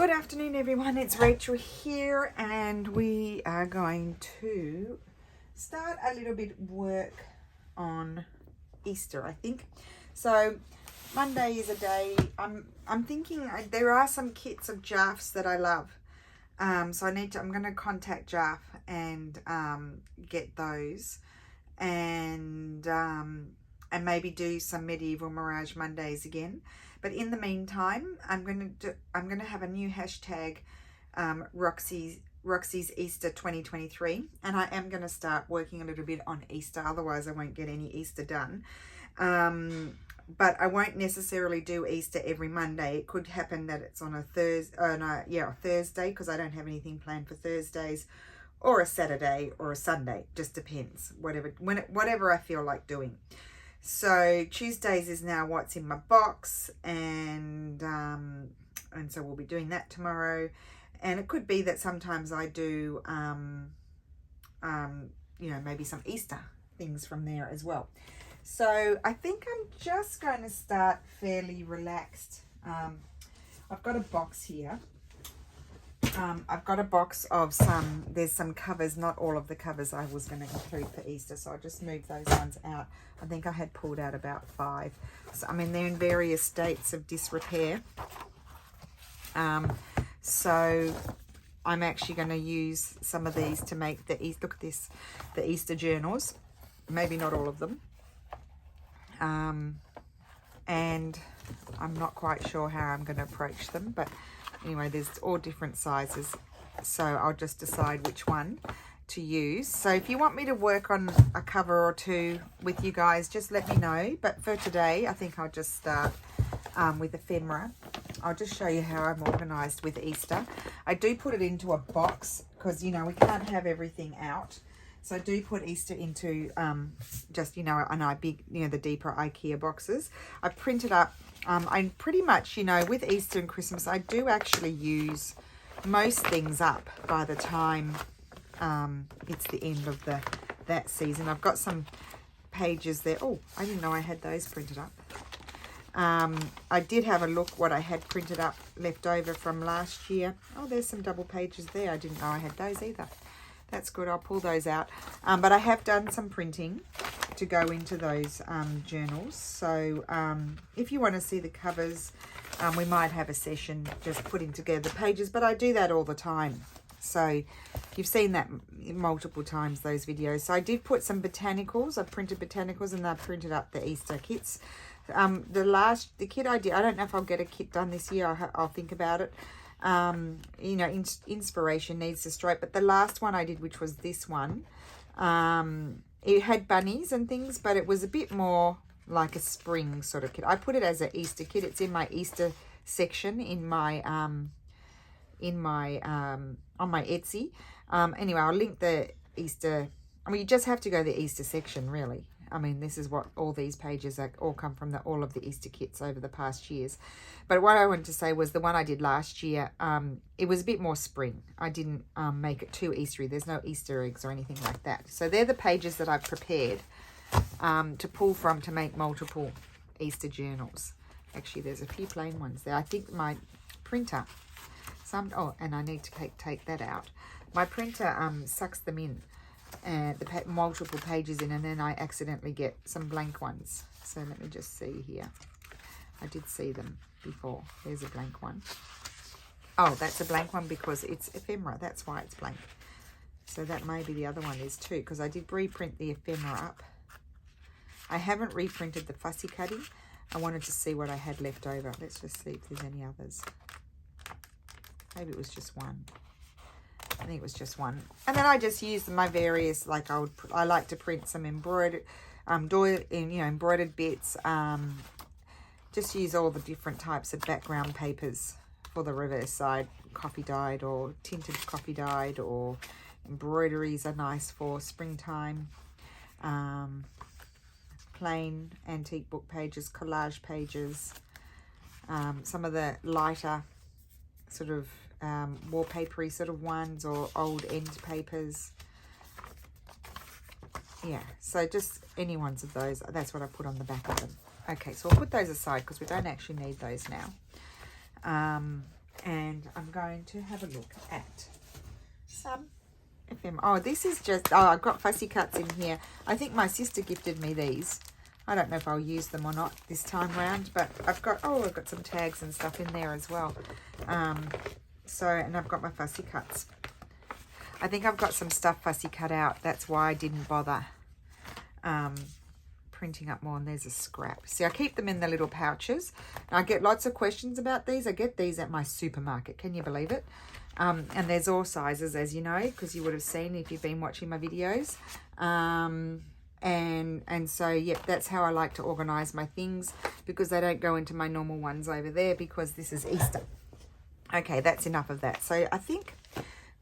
Good afternoon, everyone. It's Rachel here, and we are going to start a little bit work on Easter, I think. So Monday is a day. I'm thinking there are some kits of Jaffs that I love. So I'm going to contact Jaff and get those, and maybe do some Medieval Mirage Mondays again. But in the meantime, I'm gonna have a new hashtag, Roxy's Easter 2023, and I am gonna start working a little bit on Easter. Otherwise, I won't get any Easter done. But I won't necessarily do Easter every Monday. It could happen that it's on a Thursday, because I don't have anything planned for Thursdays, or a Saturday or a Sunday. Just depends. Whatever I feel like doing. So Tuesdays is now what's in my box, and so we'll be doing that tomorrow. And it could be that sometimes I do maybe some Easter things from there as well. So I think I'm just going to start fairly relaxed. I've got a box here. I've got a box of there's some covers, not all of the covers I was going to include for Easter, so I'll just move those ones out. I think I had pulled out about 5. So, I mean, they're in various states of disrepair. So I'm actually going to use some of these to make the Easter journals. Maybe not all of them. And I'm not quite sure how I'm going to approach them, but anyway, there's all different sizes, so I'll just decide which one to use. So if you want me to work on a cover or two with you guys, just let me know. But for today, I think I'll just start with ephemera. I'll just show you how I'm organised with Easter. I do put it into a box because, we can't have everything out. So I do put Easter into the deeper IKEA boxes. I print it up. I pretty much, with Easter and Christmas, I do actually use most things up by the time it's the end of that season. I've got some pages there. Oh, I didn't know I had those printed up. I did have a look what I had printed up left over from last year. Oh, there's some double pages there. I didn't know I had those either. That's good. I'll pull those out. But I have done some printing to go into those journals. So if you want to see the covers, we might have a session just putting together the pages. But I do that all the time. So you've seen that multiple times, those videos. So I did put some botanicals. I printed botanicals, and I printed up the Easter kits. The kit I did, I don't know if I'll get a kit done this year. I'll think about it. Inspiration needs to stroke, but the last one I did, which was this one, it had bunnies and things, but it was a bit more like a spring sort of kit. I put it as an Easter kit. It's in my Easter section in my on my Etsy. Anyway, I'll link the Easter. I mean, you just have to go to the Easter section, really. I mean, this is what all these pages all come from, all of the Easter kits over the past years. But what I wanted to say was the one I did last year, it was a bit more spring. I didn't make it too Eastery. There's no Easter eggs or anything like that. So they're the pages that I've prepared to pull from to make multiple Easter journals. Actually, there's a few plain ones there. I think my printer, and I need to take that out. My printer sucks them in. The multiple pages in, and then I accidentally get some blank ones. So let me just see here. I did see them before. There's a blank one. Oh, that's a blank one because it's ephemera. That's why it's blank. So that maybe the other one is too, because I did reprint the ephemera up. I haven't reprinted the fussy cutting. I wanted to see what I had left over. Let's just see if there's any others. Maybe it was just one. I think it was just one. And then I just used my various, I like to print some embroidered, embroidered bits. Just use all the different types of background papers for the reverse side. Coffee dyed or tinted coffee dyed, or embroideries are nice for springtime. Plain antique book pages, collage pages. Some of the lighter sort of wallpapery sort of ones, or old end papers. Yeah, so just any ones of those. That's what I put on the back of them. Okay, so we'll put those aside because we don't actually need those now. And I'm going to have a look at some FM. Oh, this is just, oh, I've got fussy cuts in here. I think my sister gifted me these. I don't know if I'll use them or not this time round, but I've got some tags and stuff in there as well. And I've got my fussy cuts. I think I've got some stuff fussy cut out. That's why I didn't bother printing up more. And there's a scrap. See, I keep them in the little pouches. I get lots of questions about these. I get these at my supermarket. Can you believe it? And there's all sizes, as you know, because you would have seen if you've been watching my videos. And so, yep, that's how I like to organise my things, because they don't go into my normal ones over there because this is Easter. Okay, that's enough of that. So I think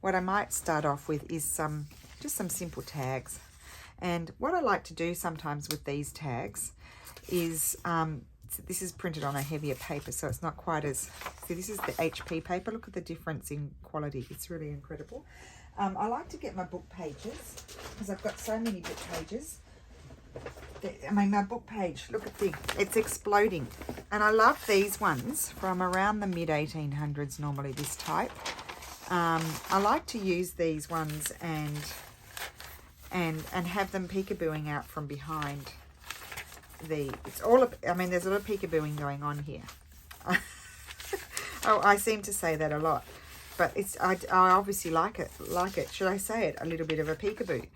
what I might start off with is just some simple tags. And what I like to do sometimes with these tags is, this is printed on a heavier paper, so it's not quite as, see, this is the HP paper. Look at the difference in quality. It's really incredible. I like to get my book pages because I've got so many book pages. I mean, my book page, look at this, it's exploding. And I love these ones from around the mid-1800s, normally this type. I like to use these ones and have them peekabooing out from behind it's all, I mean, there's a lot of peekabooing going on here. Oh, I seem to say that a lot, but I obviously like it. Should I say it? A little bit of a peekaboo,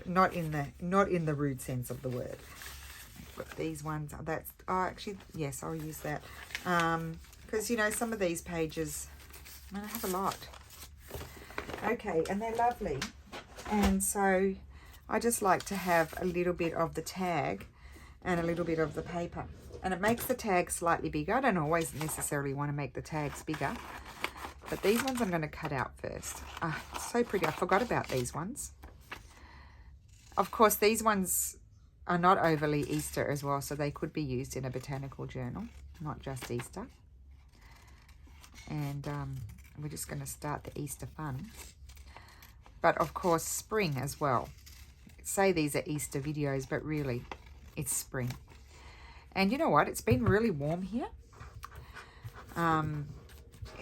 not in the rude sense of the word. But these ones, actually, yes, I'll use that, because you know, some of these pages, I mean, I have a lot. Okay, and they're lovely, and so I just like to have a little bit of the tag and a little bit of the paper, and it makes the tag slightly bigger. I don't always necessarily want to make the tags bigger, but these ones I'm going to cut out first. So pretty. I forgot about these ones. Of course, these ones are not overly Easter as well, so they could be used in a botanical journal, not just Easter. And we're just going to start the Easter fun. But of course, spring as well. Say these are Easter videos, but really, it's spring. And you know what? It's been really warm here.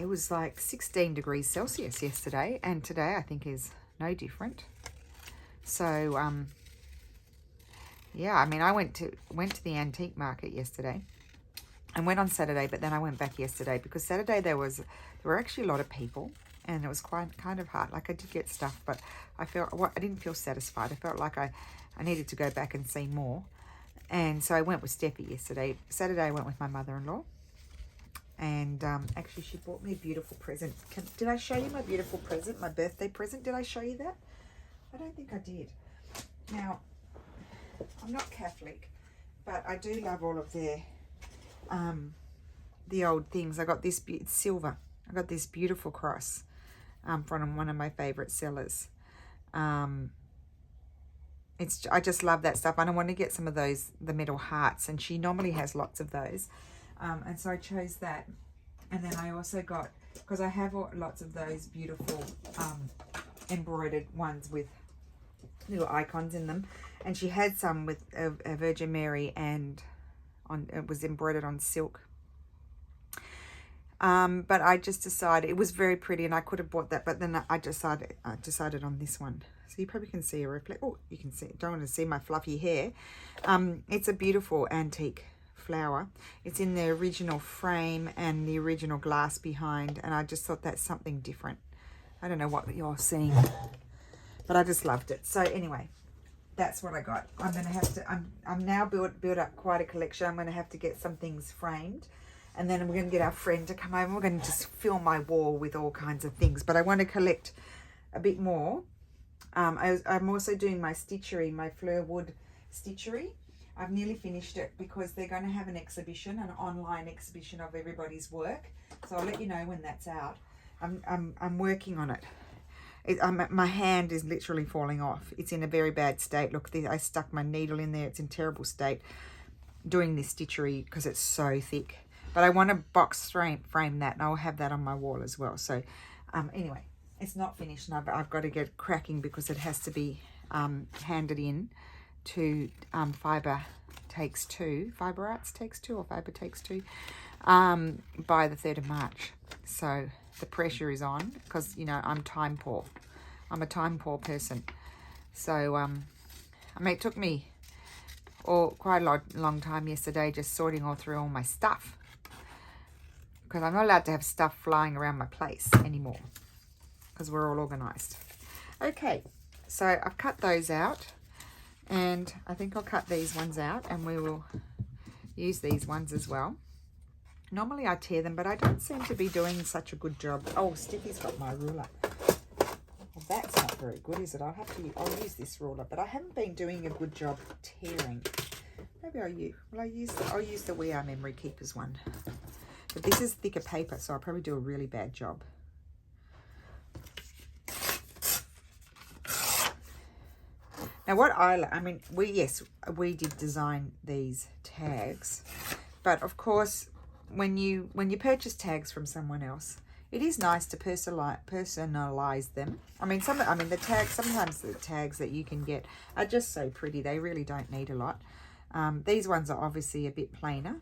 It was like 16 degrees Celsius yesterday, and today I think is no different. So, yeah, I mean, I went to the antique market yesterday and went on Saturday, but then I went back yesterday because Saturday there were actually a lot of people, and it was kind of hard. Like, I did get stuff, but I didn't feel satisfied. I felt like I needed to go back and see more. And so I went with Steffi yesterday. Saturday I went with my mother-in-law. And actually she bought me a beautiful present. Did I show you my beautiful present, my birthday present? Did I show you that? I don't think I did. Now, I'm not Catholic, but I do love all of their, the old things. I got this, it's silver. I got this beautiful cross from one of my favorite sellers. I just love that stuff. And I want to get some of those, the metal hearts, and she normally has lots of those. And so I chose that. And then I also got, because I have lots of those beautiful embroidered ones with little icons in them. And she had some with a Virgin Mary, and it was embroidered on silk. But I just decided, it was very pretty, and I could have bought that, but then I decided on this one. So you probably can see a reflect. Oh, you can see, don't want to see my fluffy hair. It's a beautiful antique flower. It's in the original frame and the original glass behind, and I just thought that's something different. I don't know what you're seeing, but I just loved it. So anyway, that's what I got. I'm going to have to, I'm now built up quite a collection. I'm going to have to get some things framed. And then we're going to get our friend to come over. We're going to just fill my wall with all kinds of things. But I want to collect a bit more. I'm also doing my stitchery, my Fleur Wood stitchery. I've nearly finished it because they're going to have an exhibition, an online exhibition of everybody's work. So I'll let you know when that's out. I'm working on it. My hand is literally falling off. It's in a very bad state. Look, I stuck my needle in there. It's in terrible state doing this stitchery because it's so thick. But I want to box frame that, and I'll have that on my wall as well. So anyway, it's not finished, and I've got to get cracking because it has to be handed in to Fibre Takes Two, Fibre Arts Takes Two, or Fibre Takes Two, by the 3rd of March. So the pressure is on, because, you know, I'm time poor. I'm a time poor person. So, I mean, it took me quite a long time yesterday just sorting all through all my stuff, because I'm not allowed to have stuff flying around my place anymore, because we're all organized. Okay, so I've cut those out, and I think I'll cut these ones out, and we will use these ones as well. Normally I tear them, but I don't seem to be doing such a good job. Oh, Stiffy's got my ruler. Well, that's not very good, is it? I'll use this ruler, but I haven't been doing a good job tearing. Maybe I'll use the We Are Memory Keepers one. But this is thicker paper, so I'll probably do a really bad job. Now we did design these tags, but of course, when you purchase tags from someone else, it is nice to personalize them. Sometimes the tags that you can get are just so pretty. They really don't need a lot. These ones are obviously a bit plainer,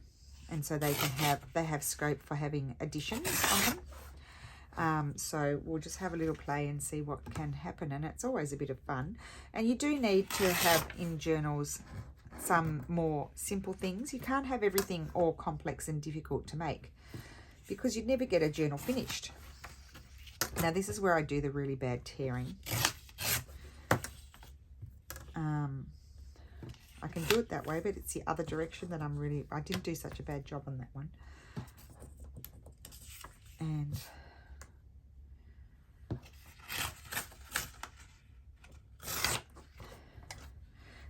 and so they have scope for having additions on them. So we'll just have a little play and see what can happen, and it's always a bit of fun. And you do need to have in journals some more simple things. You can't have everything all complex and difficult to make, because you'd never get a journal finished. Now this is where I do the really bad tearing. I can do it that way, but it's the other direction that I didn't do such a bad job on that one. And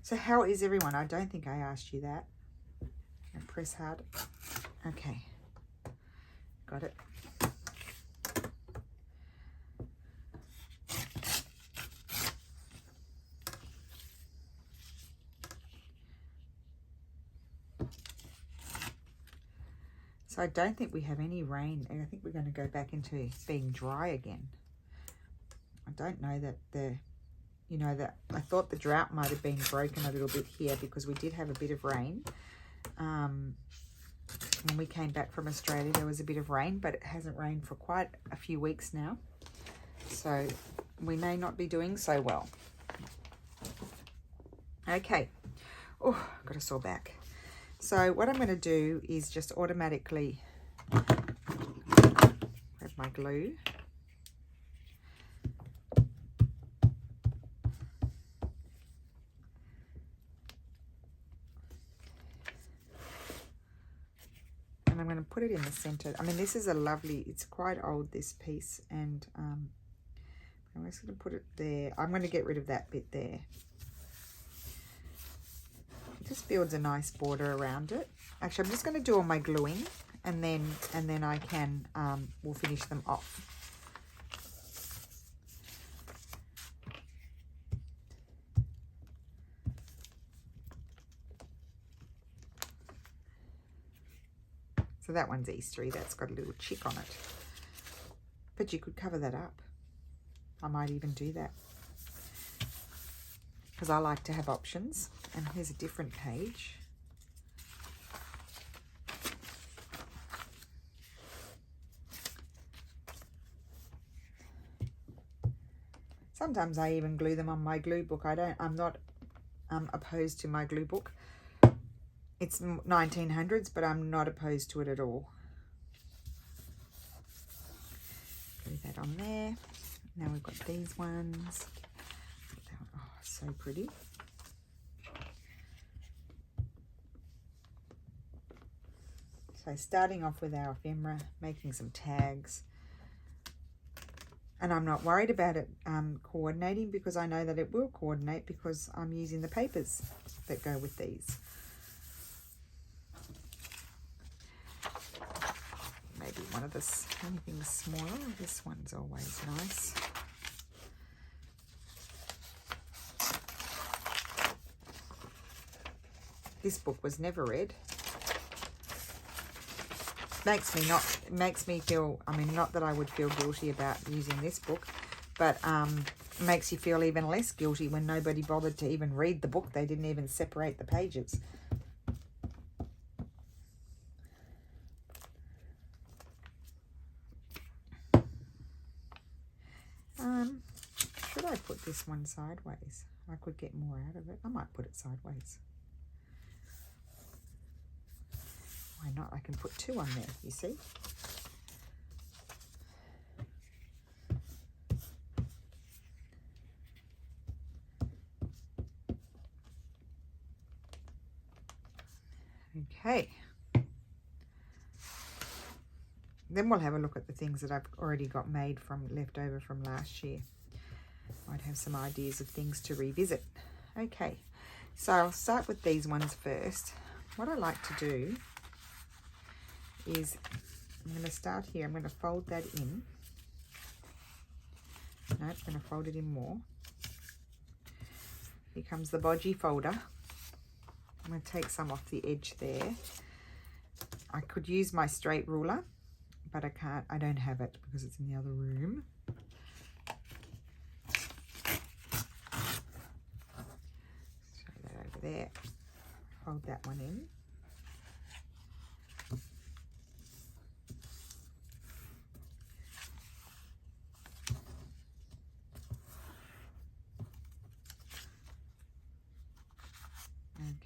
so how is everyone? I don't think I asked you that. And press hard. Okay. Got it. So I don't think we have any rain. I think we're going to go back into being dry again. I don't know that I thought the drought might have been broken a little bit here, because we did have a bit of rain. When we came back from Australia, there was a bit of rain, but it hasn't rained for quite a few weeks now. So we may not be doing so well. Okay. Oh, got a sore back. So what I'm going to do is just automatically grab my glue. And I'm going to put it in the center. I mean, this is it's quite old, this piece, and I'm just going to put it there. I'm going to get rid of that bit there. It just builds a nice border around it. Actually, I'm just going to do all my gluing, and then I can we'll finish them off. So that one's Eastery. That's got a little chick on it. But you could cover that up. I might even do that, because I like to have options. And here's a different page. Sometimes I even glue them on my glue book. I'm not opposed to my glue book. It's 1900s, but I'm not opposed to it at all. Glue that on there. Now we've got these ones. Oh, so pretty. So starting off with our ephemera, making some tags. And I'm not worried about it coordinating, because I know that it will coordinate, because I'm using the papers that go with these. Maybe one of anything smaller. This one's always nice. This book was never read. Makes me feel, I mean, not that I would feel guilty about using this book, but makes you feel even less guilty when nobody bothered to even read the book. They didn't even separate the pages. I put this one sideways? I could get more out of it. I might put it sideways. Why not? I can put 2 on there, you see? Okay. Then we'll have a look at the things that I've already got made from leftover from last year. Might have some ideas of things to revisit. Okay, so I'll start with these ones first. What I like to do is I'm going to start here. I'm going to fold that in. No, I'm going to fold it in more. Here comes the bodgy folder. I'm going to take some off the edge there. I could use my straight ruler, but I can't. I don't have it because it's in the other room. Throw that over there. Fold that one in.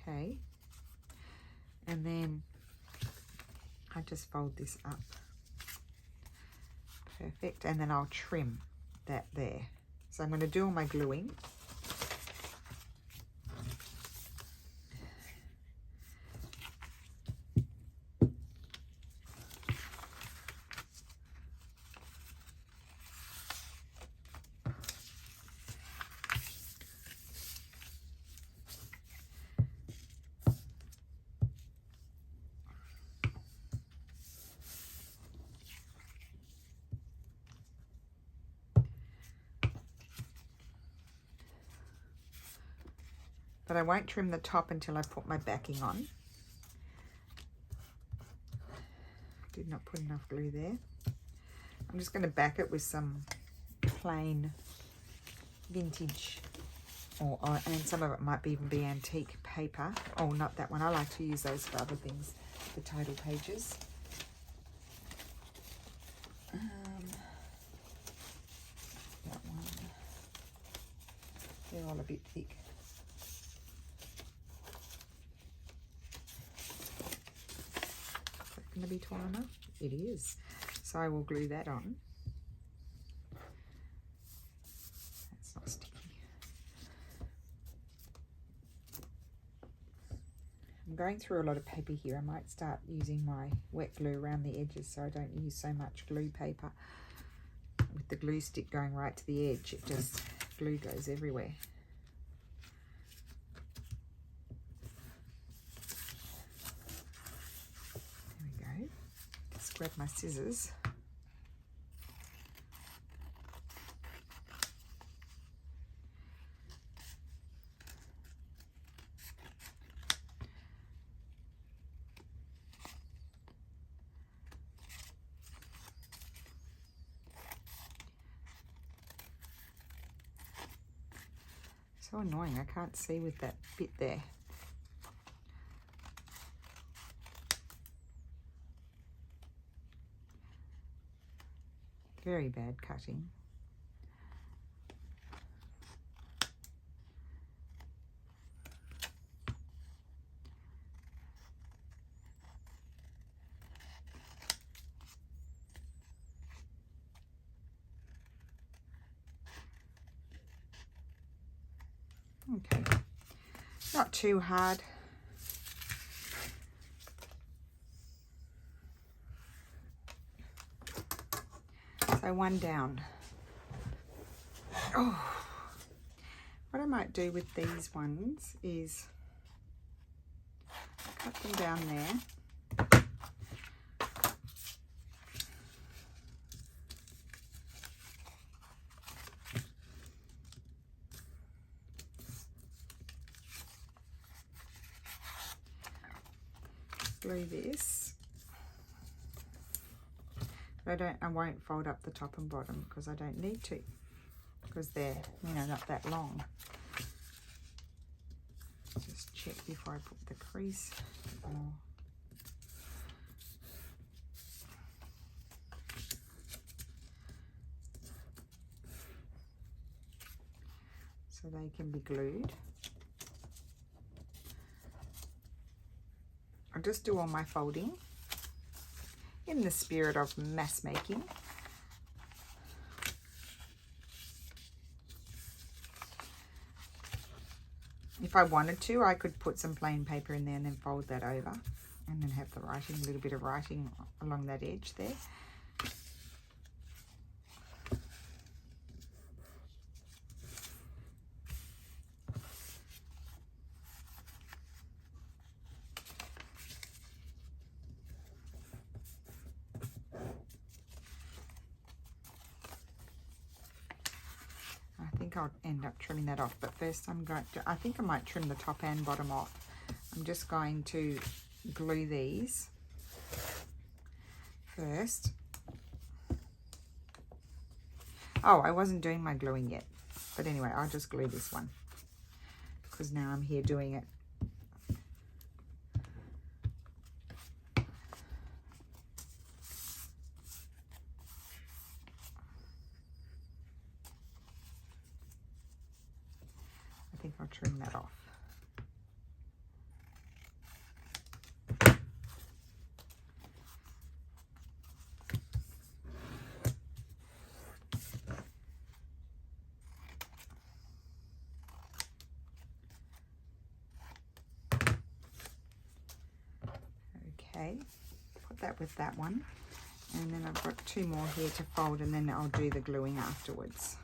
Okay, and then I just fold this up. Perfect, and then I'll trim that there. So I'm going to do all my gluing. But I won't trim the top until I put my backing on. Did not put enough glue there. I'm just going to back it with some plain vintage, and some of it might even be antique paper. Oh, not that one. I like to use those for other things, the title pages. That one. They're all a bit thick. Going to be tall enough? It is. So I will glue that on. That's not sticky. I'm going through a lot of paper here. I might start using my wet glue around the edges so I don't use so much glue paper. With the glue stick going right to the edge, it just, glue goes everywhere. Grab my scissors. So annoying, I can't see with that bit there. Very bad cutting. Okay, not too hard. So one down. Oh, what I might do with these ones is cut them down there. Glue this. But I won't fold up the top and bottom because I don't need to, because they're, you know, not that long. Just check before I put the crease. so they can be glued. I'll just do all my folding in the spirit of mass making. If I wanted to, I could put some plain paper in there and then fold that over and then have the writing, a little bit of writing along that edge there. I'll end up trimming that off, but first I'm going to, I think I might trim the top and bottom off. I'm just going to glue these first. Oh, I wasn't doing my gluing yet, but anyway, I'll just glue this one because now I'm here doing it. I think I'll trim that off. Okay, put that with that one, and then I've got two more here to fold, and then I'll do the gluing afterwards.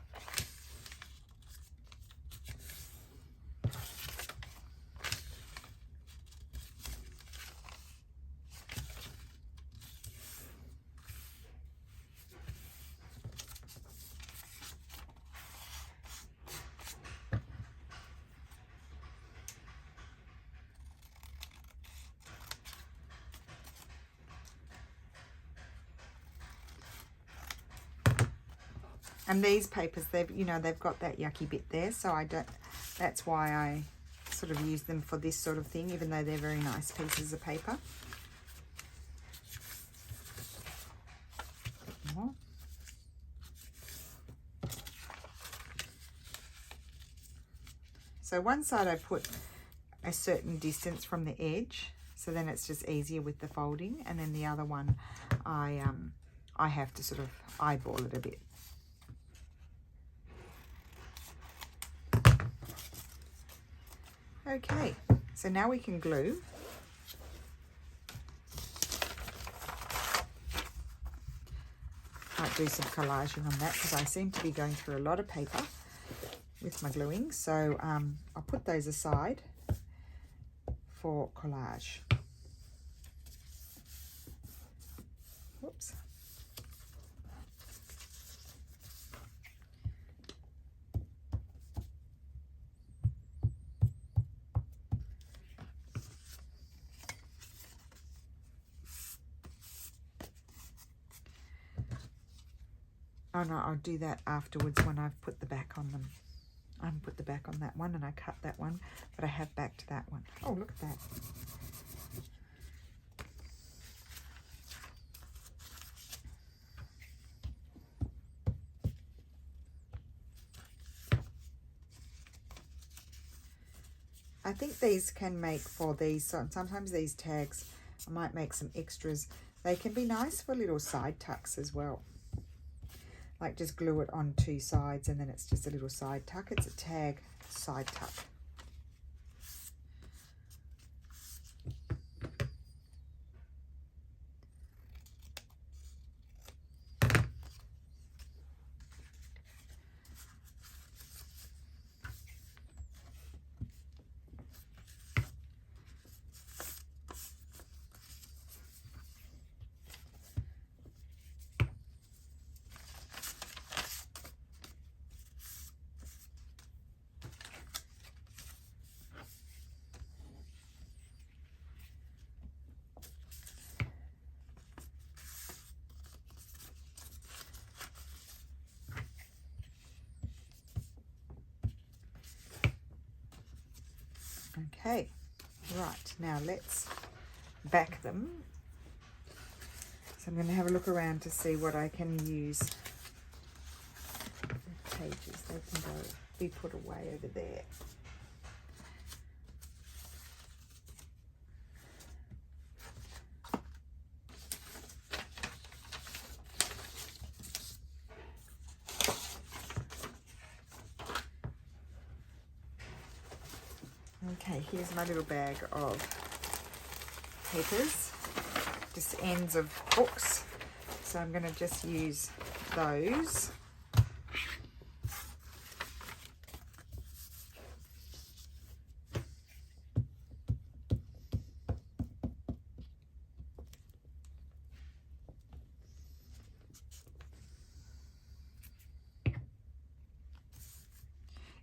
And these papers, they've got that yucky bit there, so that's why I sort of use them for this sort of thing, even though they're very nice pieces of paper. More. So one side I put a certain distance from the edge, so then it's just easier with the folding, and then the other one I have to sort of eyeball it a bit. Okay, so now we can glue. Might do some collaging on that because I seem to be going through a lot of paper with my gluing. So I'll put those aside for collage. Whoops. Oh no, I'll do that afterwards when I've put the back on them. I haven't put the back on that one and I cut that one, but I have backed that one. Oh, look at that. I think these can make for these, so sometimes these tags, I might make some extras. They can be nice for little side tucks as well. Like just glue it on two sides and then it's just a little side tuck. It's a tag side tuck. Okay, right, now let's back them. So I'm going to have a look around to see what I can use. pages. They can go be put away over there. Okay, here's my little bag of papers, just ends of books. So I'm going to just use those.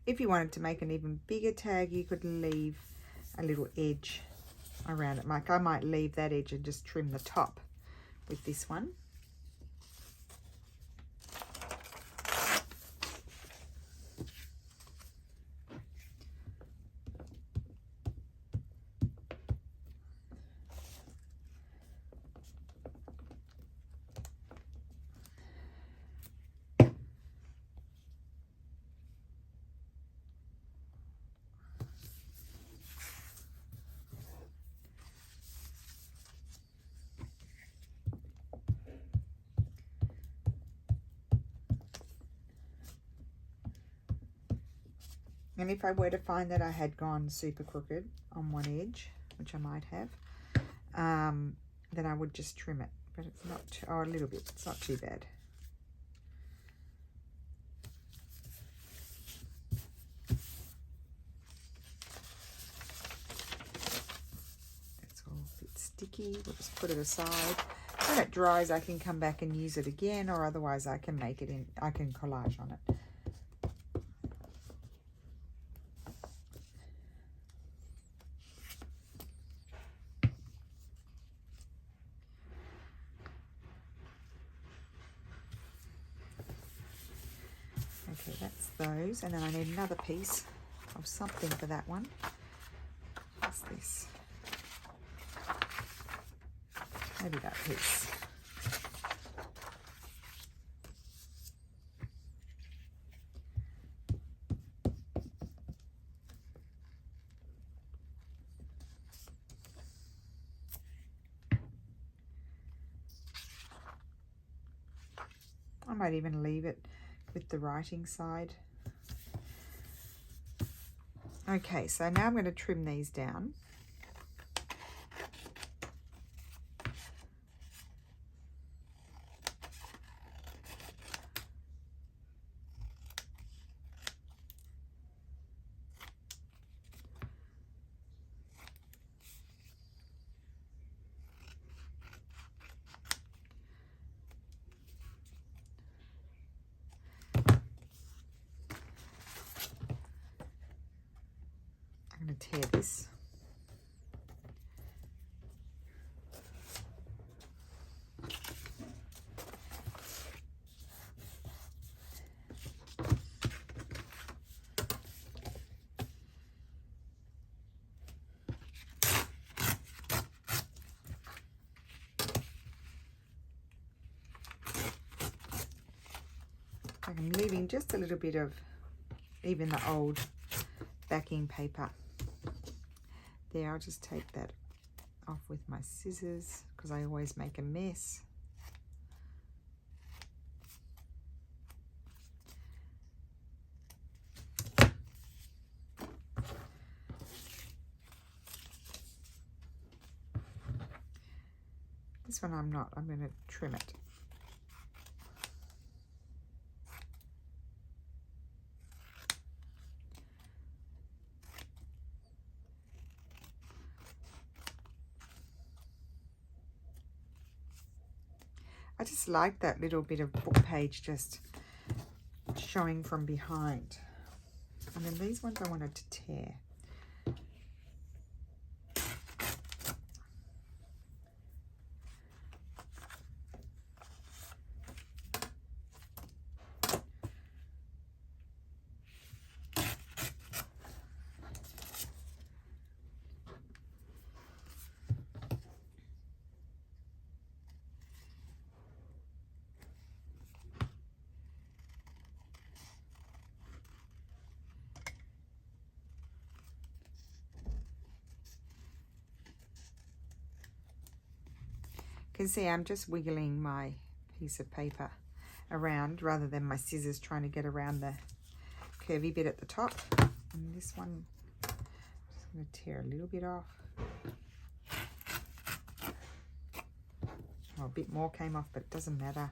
If you wanted to make an even bigger tag, you could leave a little edge around it. Like I might leave that edge and just trim the top with this one. And if I were to find that I had gone super crooked on one edge, which I might have, then I would just trim it. But it's not, or a little bit, it's not too bad. It's all a bit sticky. We'll just put it aside. When it dries, I can come back and use it again, or otherwise I can make it in, I can collage on it. Okay, that's those, and then I need another piece of something for that one. What's this? Maybe that piece. I might even leave it with the writing side. Okay, so now I'm going to trim these down. I'm going to tear this. I'm leaving just a little bit of even the old backing paper. There, I'll just take that off with my scissors because I always make a mess. This one I'm not, I'm going to trim it. I just like that little bit of book page just showing from behind. And then these ones I wanted to tear. can see I'm just wiggling my piece of paper around rather than my scissors trying to get around the curvy bit at the top. And this one, I'm just going to tear a little bit off. Oh, a bit more came off, but it doesn't matter.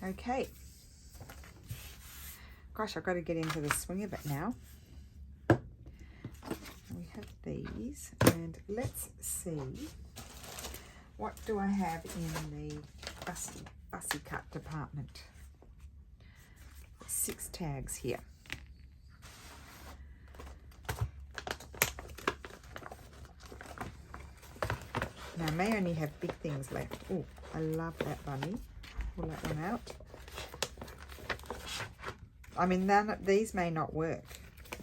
Okay. Gosh, I've got to get into the swing of it now. We have these, and let's see, what do I have in the fussy cut department? 6 tags here. Now I may only have big things left. Oh, I love that bunny. Pull that one out. I mean, these may not work.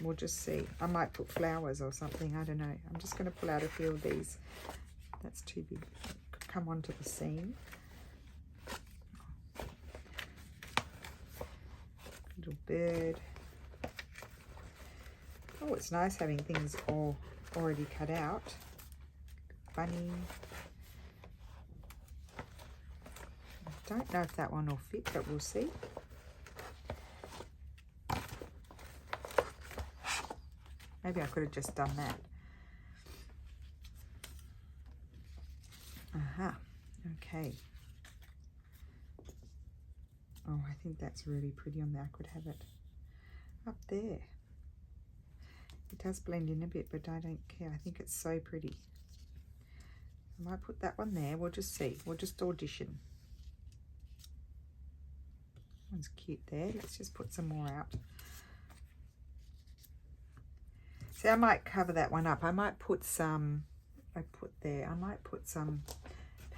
We'll just see. I might put flowers or something. I don't know. I'm just going to pull out a few of these. That's too big. Come onto the seam. Little bird. Oh, it's nice having things all already cut out. Bunny. I don't know if that one will fit, but we'll see. Maybe I could have just done that. Aha, okay. Oh, I think that's really pretty on there. I could have it up there. It does blend in a bit, but I don't care. I think it's so pretty. I might put that one there. We'll just see. We'll just audition. One's cute there. Let's just put some more out. See, I might cover that one up. I might put some, I might put some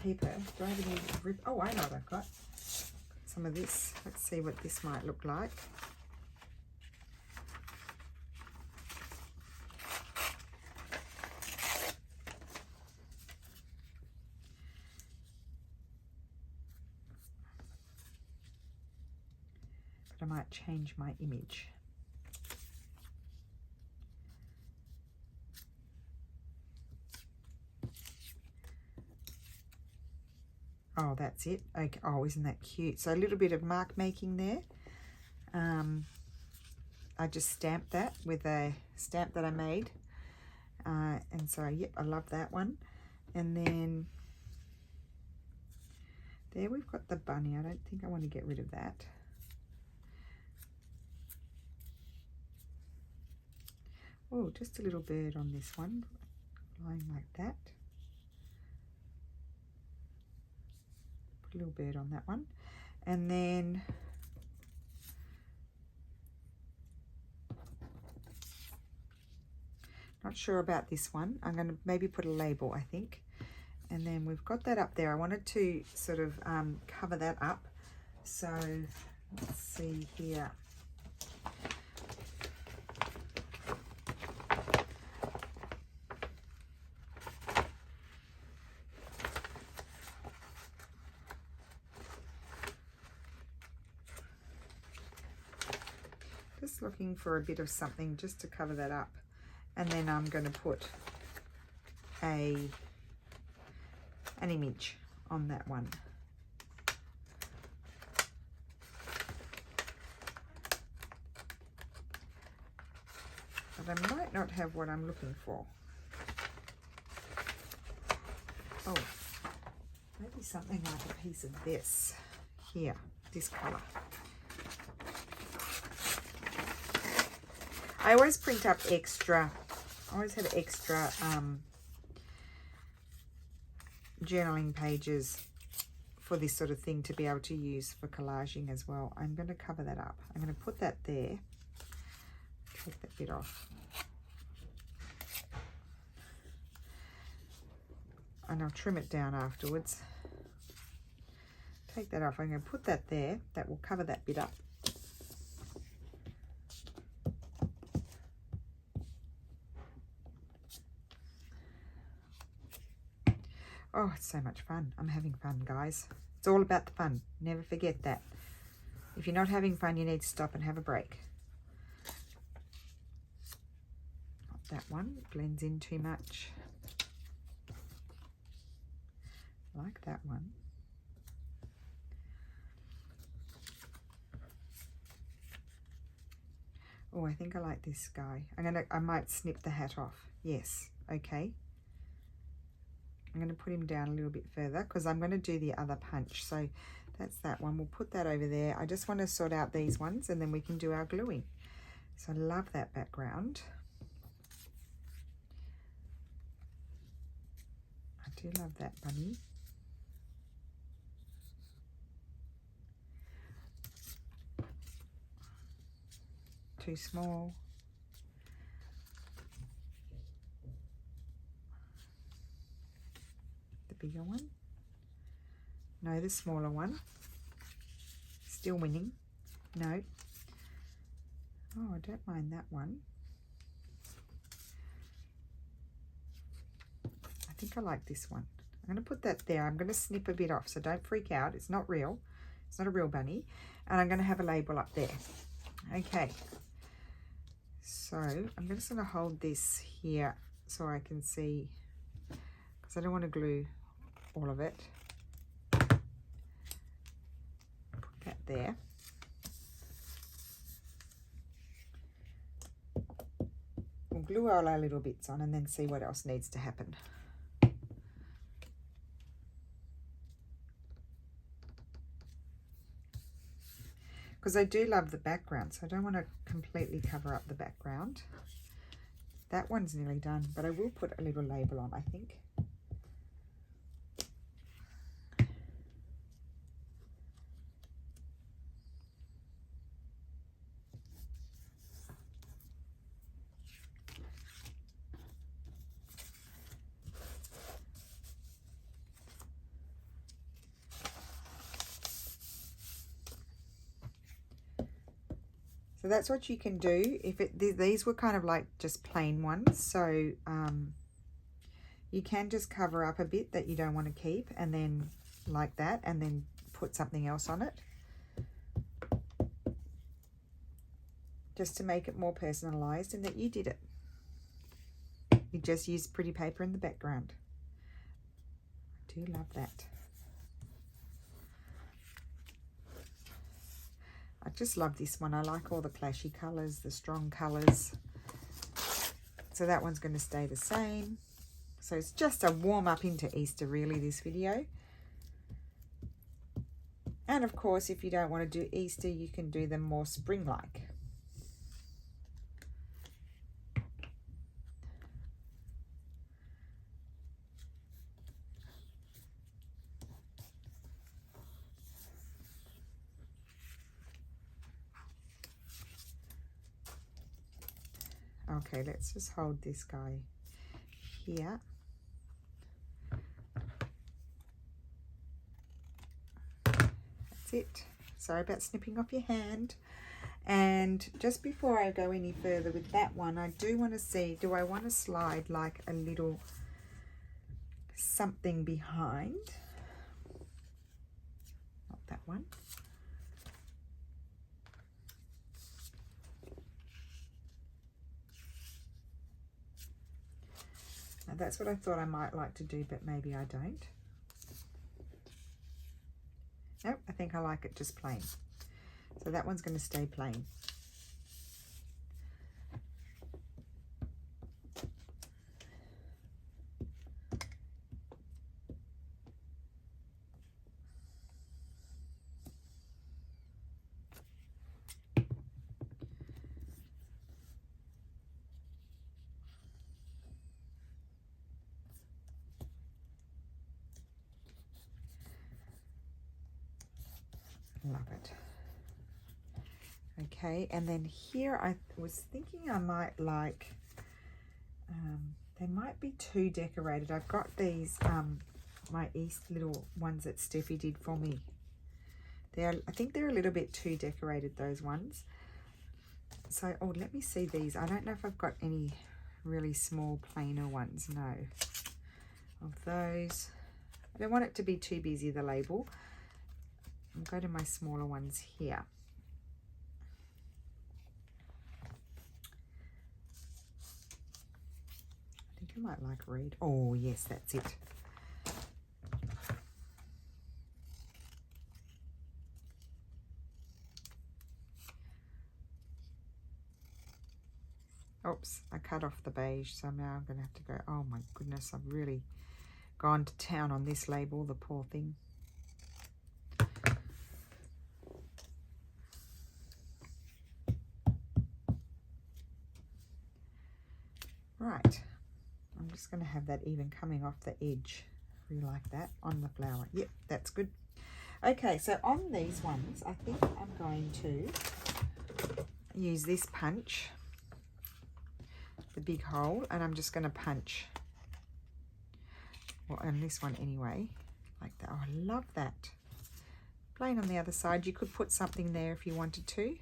paper. Do I have any rib? Oh, I know what I've got. Some of this. Let's see what this might look like. But I might change my image. Oh, that's it. Okay. Oh, isn't that cute? So a little bit of mark making there. I just stamped that with a stamp that I made. And so, yep, I love that one. And then there we've got the bunny. I don't think I want to get rid of that. Oh, just a little bird on this one, lying like that. Put a little bird on that one. And then not sure about this one. I'm going to maybe put a label, I think. And then we've got that up there. I wanted to sort of cover that up. So let's see here. Just looking for a bit of something just to cover that up. And then I'm going to put an image on that one. But I might not have what I'm looking for. Oh, maybe something like a piece of this here, this color. I always print up extra. I always have extra journaling pages for this sort of thing to be able to use for collaging as well. I'm going to cover that up. I'm going to put that there. Take that bit off. And I'll trim it down afterwards. Take that off. I'm going to put that there. That will cover that bit up. Oh, it's so much fun. I'm having fun, guys. It's all about the fun. Never forget that. If you're not having fun, you need to stop and have a break. Not that one. Blends in too much. I like that one. Oh, I think I like this guy. I might snip the hat off. Yes, okay. I'm going to put him down a little bit further because I'm going to do the other punch. So that's that one. We'll put that over there. I just want to sort out these ones and then we can do our gluing. So I love that background. I do love that bunny. Too small. The bigger one. No, the smaller one. Still winning. No. Oh, I don't mind that one. I think I like this one. I'm going to put that there. I'm going to snip a bit off, so don't freak out. It's not real. It's not a real bunny. And I'm going to have a label up there. Okay. So I'm just going to hold this here so I can see, because I don't want to glue all of it. Put that there. We'll glue all our little bits on and then see what else needs to happen. Because I do love the background, so I don't want to completely cover up the background. That one's nearly done, but I will put a little label on, I think. So that's what you can do. If these were kind of like just plain ones, so you can just cover up a bit that you don't want to keep, and then like that, and then put something else on it, just to make it more personalized and that you did it. You just used pretty paper in the background. I do love that. I just love this one. I like all the clashy colours, the strong colours. So that one's going to stay the same. So it's just a warm up into Easter really, this video. And of course, if you don't want to do Easter, you can do them more spring-like. Okay, let's just hold this guy here. That's it. Sorry about snipping off your hand. And just before I go any further with that one, I do want to see, do I want to slide like a little something behind? Not that one. Now that's what I thought I might like to do, but maybe I don't. Nope, I think I like it just plain. So that one's going to stay plain. Love it. Okay, and then here I was thinking I might like, they might be too decorated. I've got these, my East little ones that Steffi did for me. I think they're a little bit too decorated, those ones. So, oh, let me see these. I don't know if I've got any really small plainer ones, no. Of those. I don't want it to be too busy, the label. I'll go to my smaller ones here. I think I might like red. Oh yes, that's it. Oops, I cut off the beige, so now I'm going to have to go, oh my goodness, I've really gone to town on this label, the poor thing. Right, I'm just going to have that even coming off the edge. Really like that on the flower. Yep, that's good. Okay, so on these ones, I think I'm going to use this punch, the big hole, and I'm just going to punch, well, and this one anyway, like that. Oh, I love that. Plain on the other side. You could put something there if you wanted to.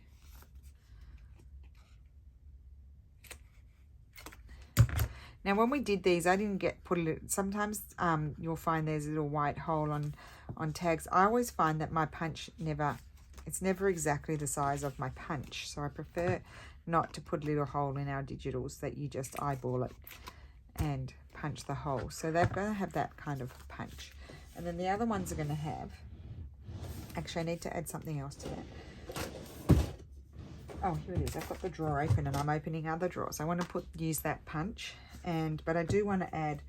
Now, when we did these, I didn't put a little, sometimes you'll find there's a little white hole on tags. I always find that my punch it's never exactly the size of my punch. So I prefer not to put a little hole in our digitals, that you just eyeball it and punch the hole. So they're going to have that kind of punch. And then the other ones are going to have, actually I need to add something else to that. Oh, here it is. I've got the drawer open and I'm opening other drawers. I want to use that punch, but I do want to add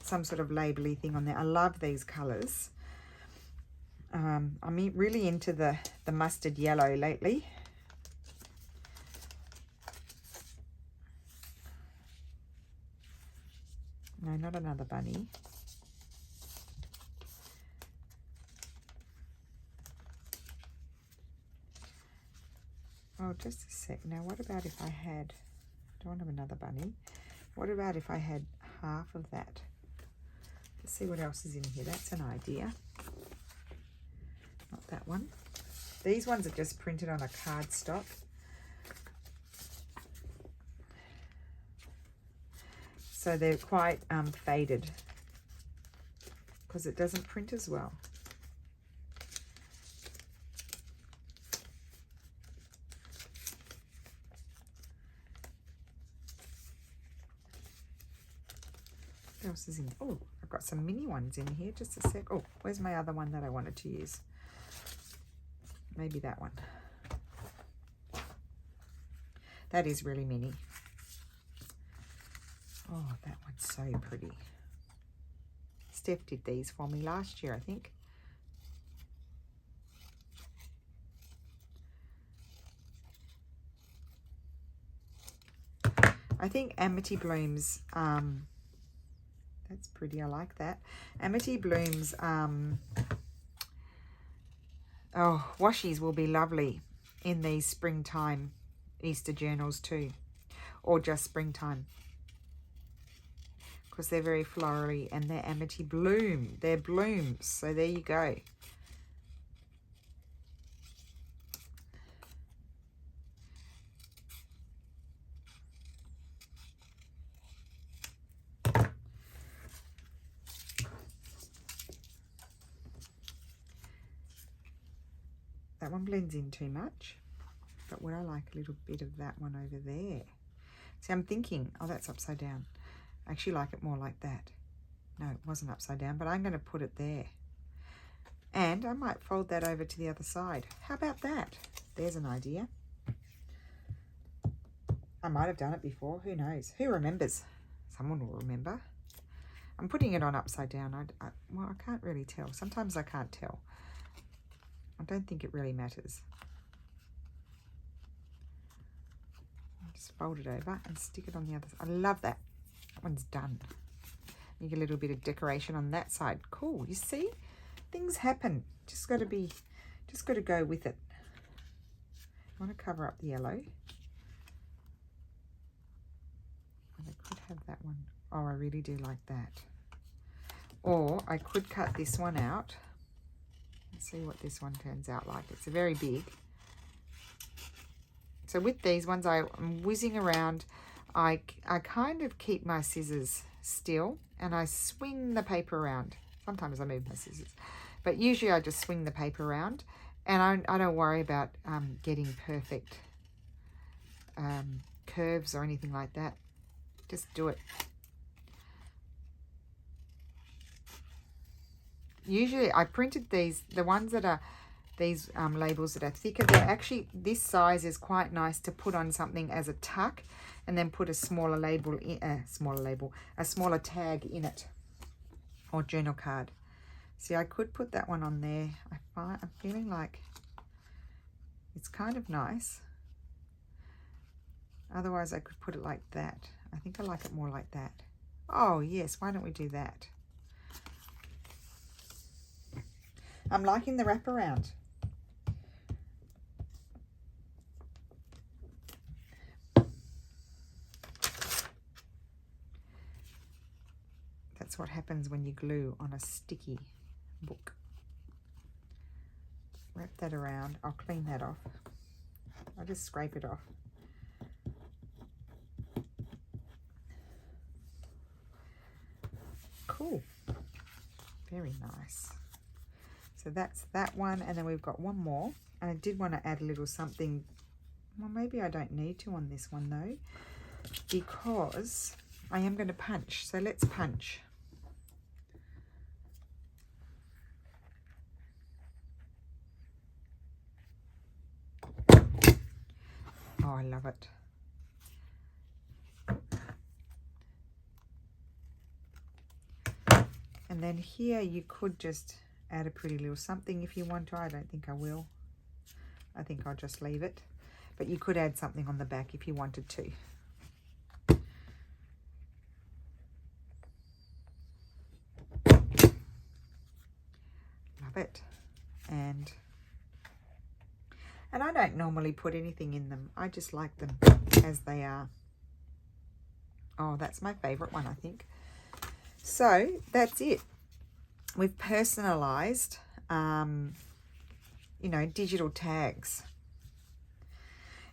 some sort of label-y thing on there. I love these colours. I'm really into the mustard yellow lately. No, not another bunny. Oh, just a sec. Now, what about if I had, I don't have another bunny. What about if I had half of that? Let's see what else is in here. That's an idea. Not that one. These ones are just printed on a cardstock. So they're quite faded because it doesn't print as well. What else is in? Oh, I've got some mini ones in here. Just a sec. Oh, where's my other one that I wanted to use? Maybe that one. That is really mini. Oh, that one's so pretty. Steph did these for me last year, I think. I think Amity Blooms, that's pretty, I like that. Amity Blooms, oh, washies will be lovely in these springtime Easter journals too, or just springtime, because they're very florally and they're Amity Bloom. They're blooms, so there you go. That one blends in too much, but would I like a little bit of that one over there? See, I'm thinking, oh, that's upside down. I actually like it more like that. No, it wasn't upside down, but I'm going to put it there. And I might fold that over to the other side. How about that? There's an idea. I might have done it before. Who knows? Who remembers? Someone will remember. I'm putting it on upside down. Well, I can't really tell. Sometimes I can't tell. I don't think it really matters. Just fold it over and stick it on the other side. I love that. That one's done. You get a little bit of decoration on that side. Cool. You see? Things happen. Just got to go with it. I want to cover up the yellow. I could have that one. Oh, I really do like that. Or I could cut this one out. Let's see what this one turns out like. It's very big. So with these ones, I'm whizzing around. I kind of keep my scissors still and I swing the paper around. Sometimes I move my scissors. But usually I just swing the paper around, and I don't worry about getting perfect curves or anything like that. Just do it. Usually I printed these, the ones that are, these labels that are thicker, they're actually, this size is quite nice to put on something as a tuck, and then put a smaller label in, a smaller tag in it, or journal card. See, I could put that one on there. I'm feeling like it's kind of nice. Otherwise I could put it like that. I think I like it more like that. Oh yes, why don't we do that? I'm liking the wraparound. That's what happens when you glue on a sticky book. Wrap that around. I'll clean that off. I'll just scrape it off. Cool. Very nice. So that's that one, and then we've got one more, and I did want to add a little something. Well, maybe I don't need to on this one though, because I am going to punch. So let's punch. Oh, I love it. And then here you could just add a pretty little something if you want to. I don't think I will. I think I'll just leave it. But you could add something on the back if you wanted to. Love it. And I don't normally put anything in them. I just like them as they are. Oh, that's my favorite one, I think. So that's it. We've personalized, you know, digital tags.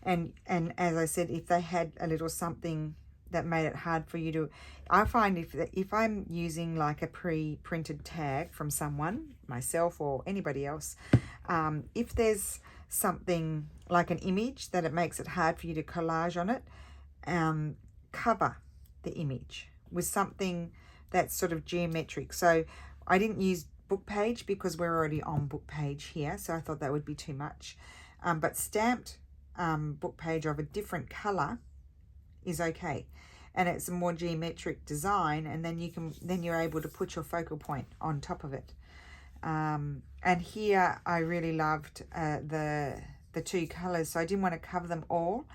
And as I said, if they had a little something that made it hard for you to, I find if I'm using like a pre-printed tag from someone, myself or anybody else, if there's something like an image that it makes it hard for you to collage on it, cover the image with something that's sort of geometric. So I didn't use book page because we're already on book page here, so I thought that would be too much. But stamped book page of a different color is okay, and it's a more geometric design, and then you're able to put your focal point on top of it. And here I really loved the two colors, so I didn't want to cover them all,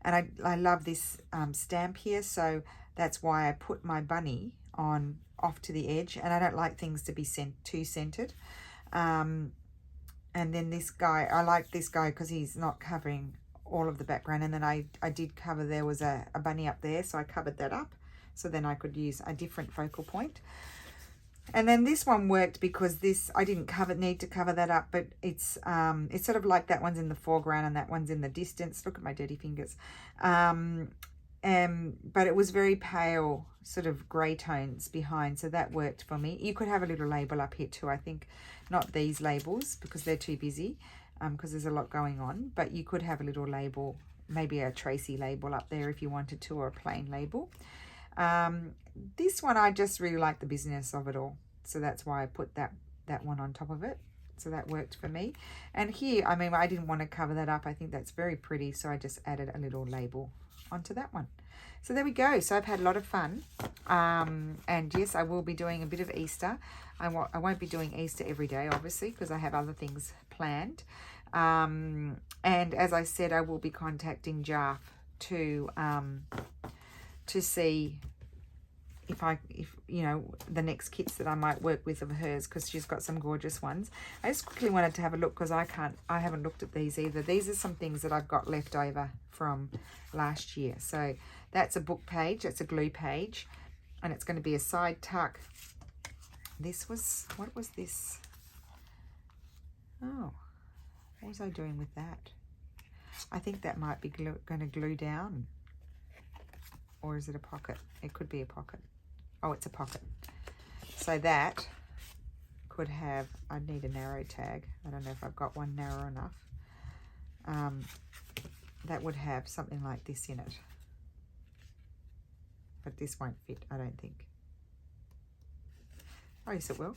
and I love this stamp here, so that's why I put my bunny on off to the edge, and I don't like things to be too centered. And then this guy, I like this guy because he's not covering all of the background, and then I did cover, there was a bunny up there, so I covered that up, so then I could use a different focal point. And then this one worked because this, I didn't need to cover that up, but it's sort of like that one's in the foreground and that one's in the distance. Look at my dirty fingers. But it was very pale, sort of grey tones behind, so that worked for me. You could have a little label up here too, I think. Not these labels because they're too busy, because there's a lot going on, but you could have a little label, maybe a tracie label up there if you wanted to, or a plain label. This one, I just really like the business of it all, so that's why I put that one on top of it. So that worked for me. And here, I mean, I didn't want to cover that up. I think that's very pretty, so I just added a little label onto that one. So there we go. So I've had a lot of fun, and yes, I will be doing a bit of Easter. I won't be doing Easter every day, obviously, because I have other things planned. And as I said, I will be contacting Jaff to see if you know, the next kits that I might work with of hers, because she's got some gorgeous ones. I just quickly wanted to have a look because I haven't looked at these either. These are some things that I've got left over from last year. So that's a book page, that's a glue page, and it's going to be a side tuck. This was, what was this? Oh, what was I doing with that? I think that might be going to glue down. Or is it a pocket? It could be a pocket. Oh, it's a pocket. So that could have, I'd need a narrow tag. I don't know if I've got one narrow enough. That would have something like this in it. But this won't fit, I don't think. Oh, yes, it will.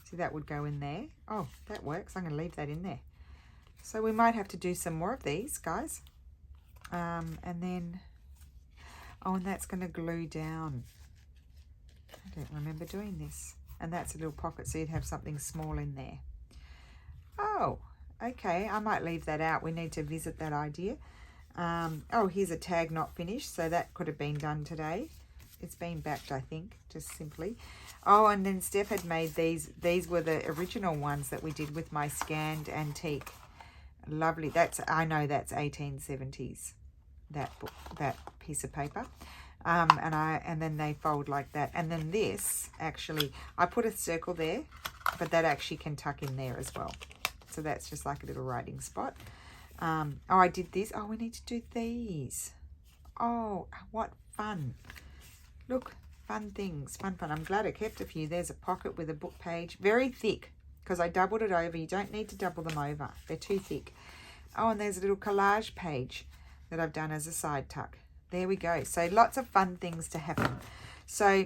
See, that would go in there. Oh, that works. I'm going to leave that in there. So we might have to do some more of these, guys. And then, oh, and that's going to glue down. I don't remember doing this. And that's a little pocket, so you'd have something small in there. Oh, okay. I might leave that out. We need to visit that idea. Oh, here's a tag not finished, so that could have been done today. It's been backed, I think, just simply. Oh, and then Steph had made these. These were the original ones that we did with my scanned antique. Lovely. That's, I know that's 1870s, that book, that piece of paper. And then they fold like that. And then this, actually, I put a circle there, but that actually can tuck in there as well. So that's just like a little writing spot. Oh, I did this. Oh, we need to do these. Oh, what fun. Look, fun things. Fun. I'm glad I kept a few. There's a pocket with a book page. Very thick, because I doubled it over. You don't need to double them over. They're too thick. Oh, and there's a little collage page that I've done as a side tuck. There we go. So lots of fun things to happen. So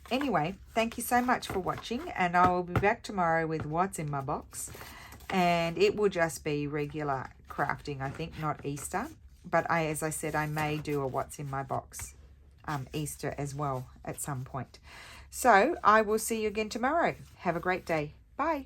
anyway, thank you so much for watching. And I will be back tomorrow with what's in my box. And it will just be regular crafting, I think, not Easter. But as I said, I may do a what's in my box Easter as well at some point. So I will see you again tomorrow. Have a great day. Bye.